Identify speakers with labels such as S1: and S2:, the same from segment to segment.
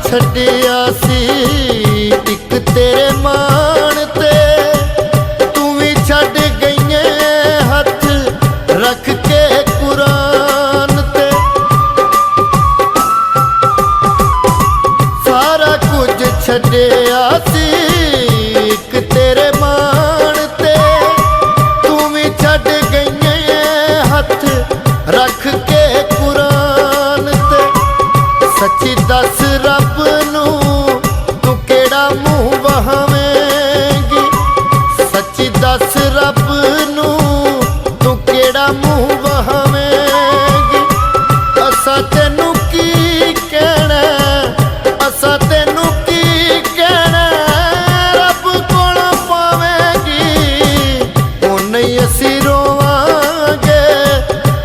S1: छड्डिया सी इक तेरे मान ते, तू भी छड्ड गई हथ रख के कुरान ते। सारा कुछ छड्डिया सी इक तेरे मान ते, तू भी छड्ड गई हथ रख के कुरान ते। सच्ची दस रब नू तू केड़ा मुँह वहावेंगी, सच्ची दस रब नू तू केड़ा मुँह वहावेंगी। असा तेनू की कहना, असा तेनू की कहना, रब कोलों पावेंगी। ओ नहीं असी रोवांगे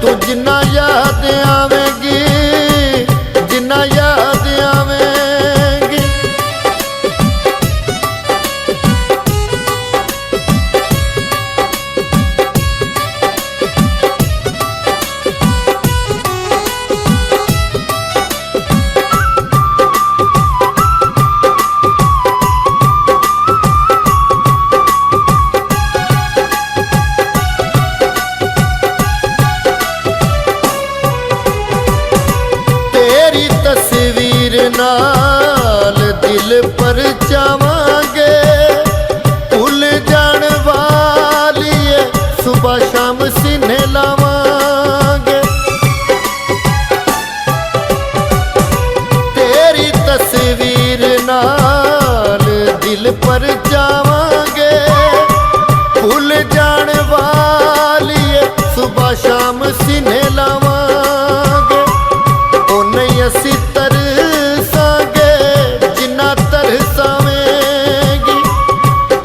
S1: तू जिन्ना याद आवेंगी, जिन्ना याद आवेंगी। तेरी तस्वीर नाल दिल पर जावांगे, भुल जान वाली है सुबह शाम सीने लावांगे। तेरी तस्वीर नाल दिल पर जावांगे, भुल जान वाली है सुबह शाम सीने लावांगे। ओ नहीं असी तरसांगे जिन्ना तरसावेंगी,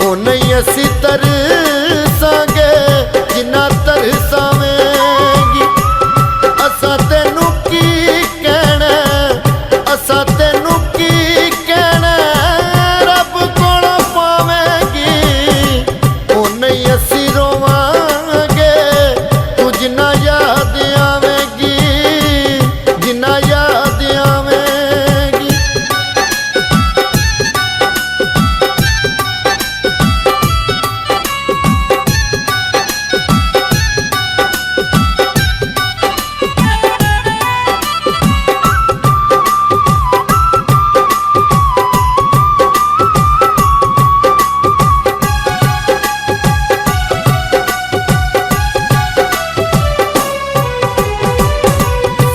S1: ओ नहीं असी तरसांगे जिन्ना तरसावेंगी। असा तेनू की कहना, असा तेनू की कहना, रब कोलों पावेंगी। ओ नहीं असी रोवांगे तू जिन्ना याद आवेंगी, जिन्ना याद आवेंगी।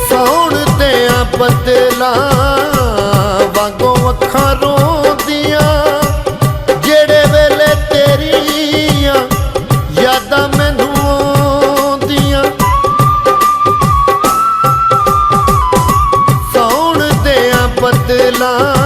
S1: सौण दियां बदलां वांगों अखां रोंदियां, जेड़े वेले तेरियां यादां मैनू आउंदियां। सौण दियां बदलां